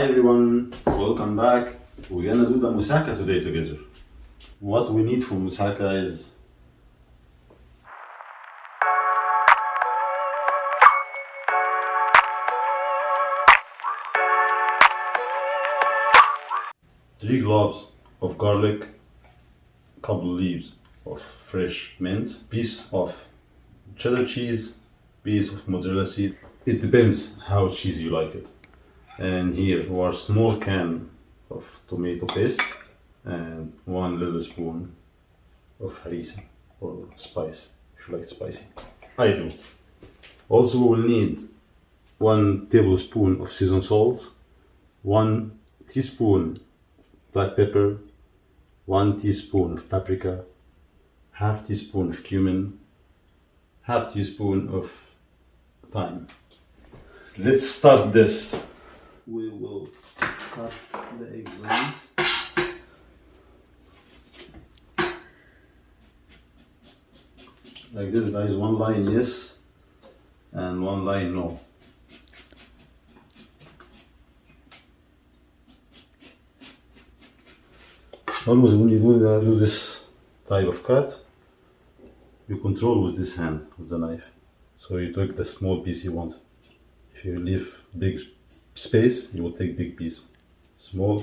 everyone, welcome back. We're gonna do the moussaka today together. What we need for moussaka is three cloves of garlic, couple leaves of fresh mint, piece of cheddar cheese, piece of mozzarella seed. It depends how cheesy you like it. And here are small can of tomato paste and 1 little spoon of harissa or spice if you like spicy. I do. Also we'll need 1 tablespoon of seasoned salt, 1 teaspoon black pepper, 1 teaspoon of paprika, half teaspoon of cumin, half teaspoon of thyme. Let's start this. We will cut the eggplant. Like this, guys, 1 line yes and 1 line no. Always when you do this type of cut, you control with this hand, with the knife. So you take the small piece you want. If you leave big space, you will take big piece. Small,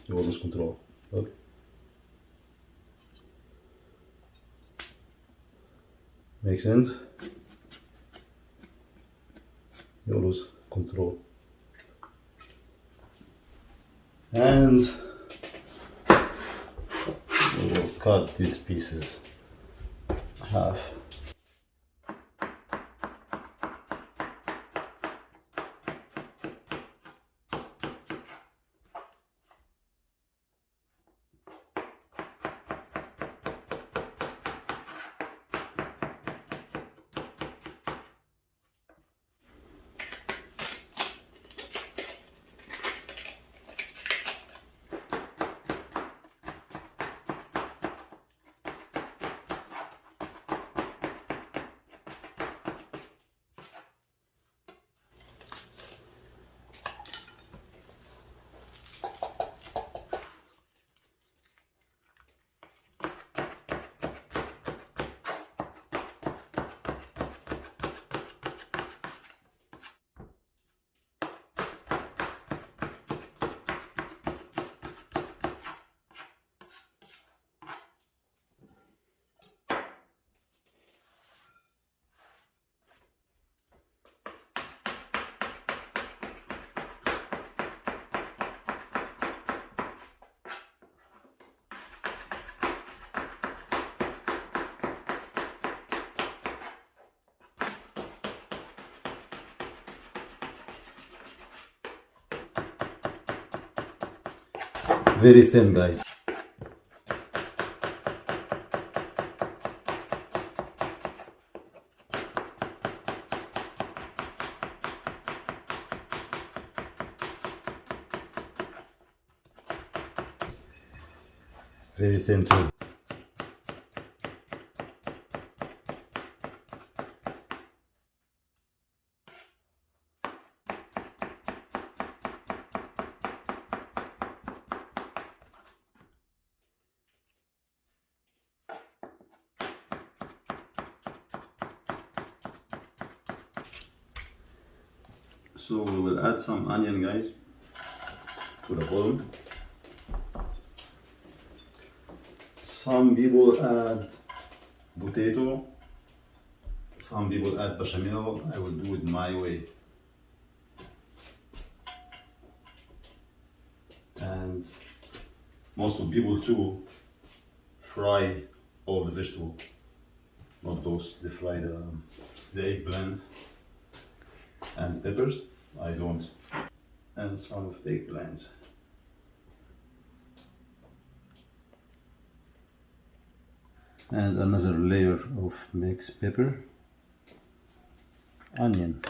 you always control. Okay. Makes sense? You always control. And we will cut these pieces half. Very thin, guys. Very thin too. So we will add some onion, guys, to the bottom. Some people add potato, some people add bechamel. I will do it my way. And most of people too fry all the vegetables, not those. They fry the eggplant and peppers. I don't. And some of eggplant. And another layer of mixed pepper, onion.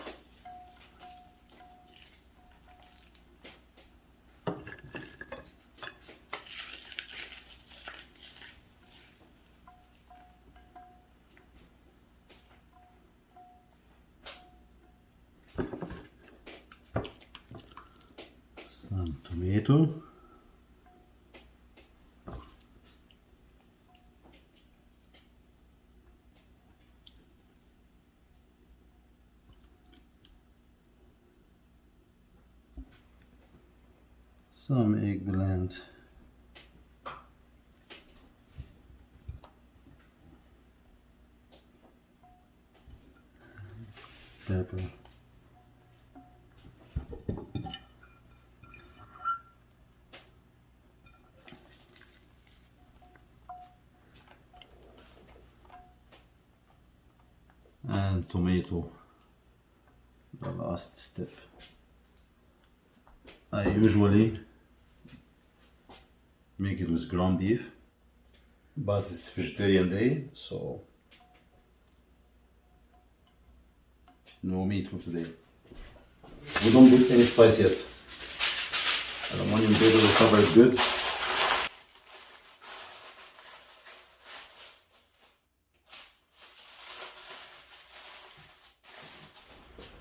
Some tomato. Some eggplant. Pepper. And tomato, the last step. I usually make it with ground beef, but it's vegetarian day, so no meat for today. We don't put any spice yet. Aluminum paper will cover it good.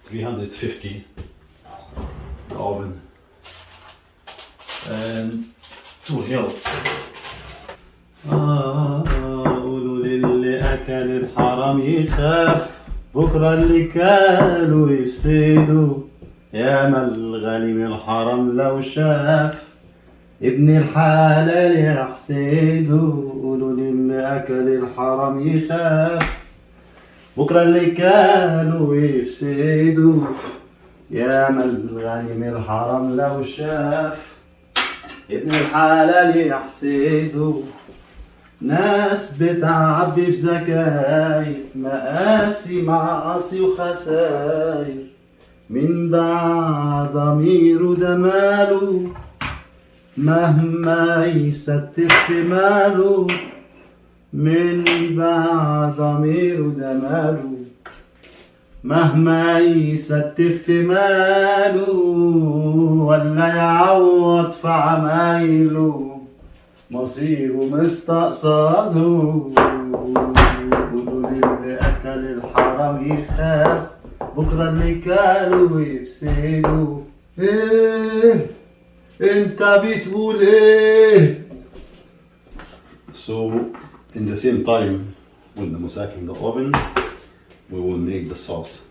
$350 the oven and to hell. قولوا للي أكل الحرام يخاف بكرة اللي كانوا يفسدوا يا ما الغالي من الحرام لو شاف ابن الحلال يحسده. قولوا للي أكل الحرام يخاف بكرة اللي كانوا يفسدوا يا ما الغني من الحرام لو شاف ابن الحلال يحسده. ناس بتعبي في زكاير مقاسي معاصي وخساير من بعد ضميره ده ماله مهما يستف في ماله من بعد ضميره ده ماله مهما يستف في ماله ولا يعوض في عمايله مصيره مستقصده. قولوا للي أكل الحرام يخاف بكرة اللي كانوا يفسدوا. إيه أنت بتقول إيه؟ So in the same time when the moussaka in the oven, we will make the sauce.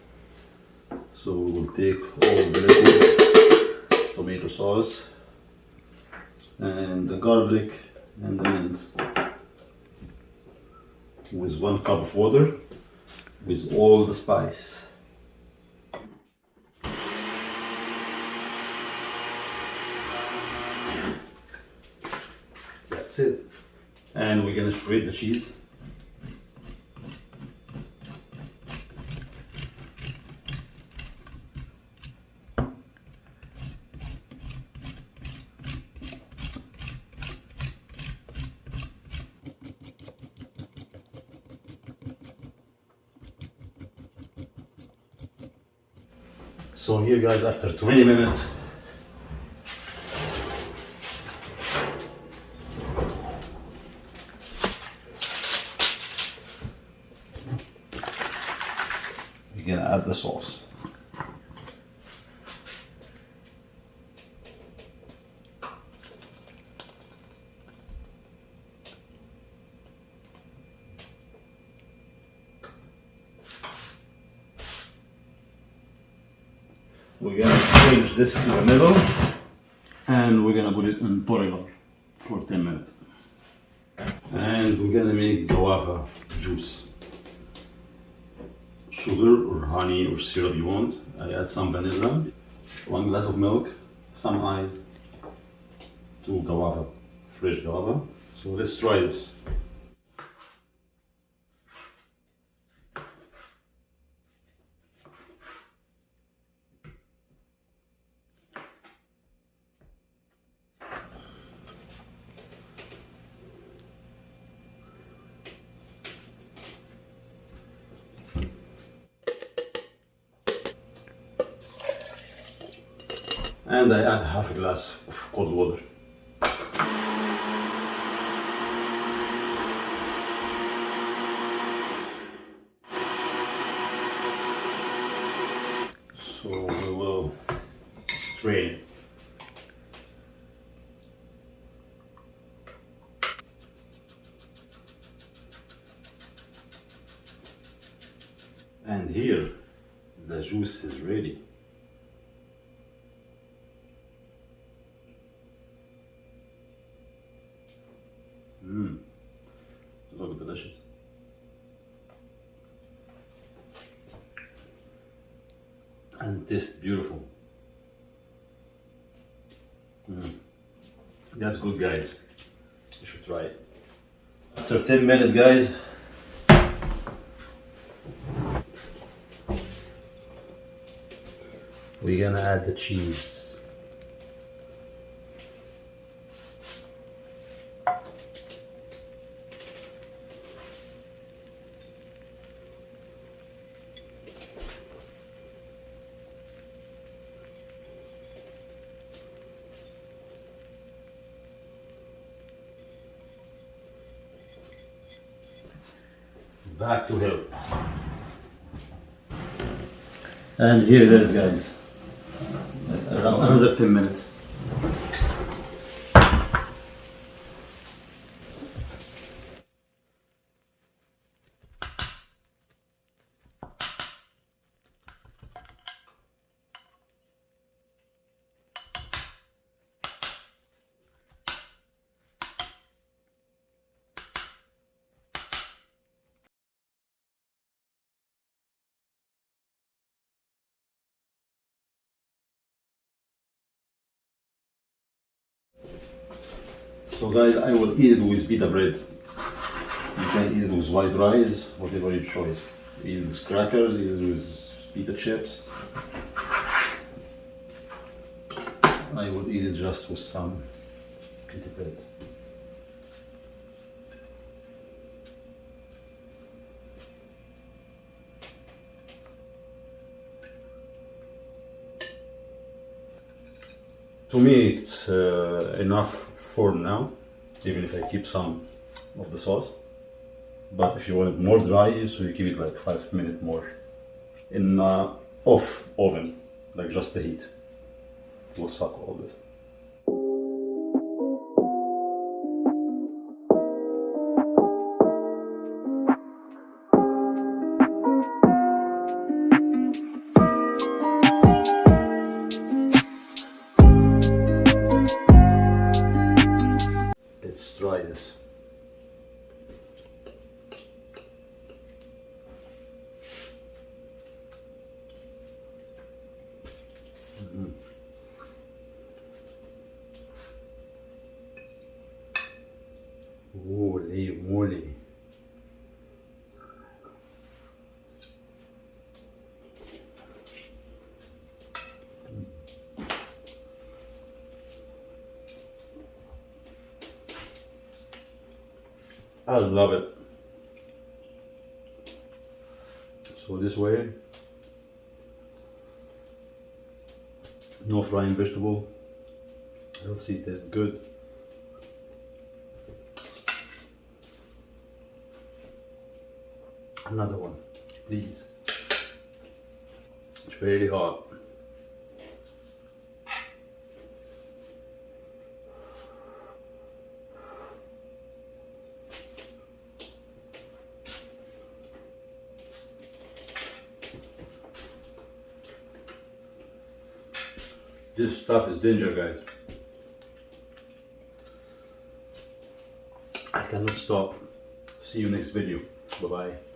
So we will take all the liquid tomato sauce and the garlic and the mint with 1 cup of water with all the spice. That's it. And we're gonna shred the cheese. So here guys, after 20 minutes, we're gonna add the sauce. We're gonna change this to the middle and we're gonna put it in boiler for 10 minutes. And we're gonna make guava juice. Sugar or honey or syrup you want. I add some vanilla, 1 glass of milk, some ice, 2 guava, fresh guava. So let's try this. And I add half a glass of cold water. So we will strain it. And here the juice is ready. Look delicious. And tastes beautiful. That's good, guys. You should try it. After 10 minutes, guys, we're gonna add the cheese. Back to hill. And here it is, guys. Around another 10 minutes. So guys, I will eat it with pita bread. You can eat it with white rice, whatever your choice. Eat it with crackers, eat it with pita chips. I will eat it just with some pita bread. To me, it's enough for now, even if I keep some of the sauce. But if you want it more dry, so you keep it like 5 minutes more in off oven, like just the heat. It will suck all this. Let's try this. Holy moly. I love it. So this way, no frying vegetable. Let's see, it tastes good. Another one, please. It's really hot. This stuff is danger, guys. I cannot stop. See you next video. Bye bye.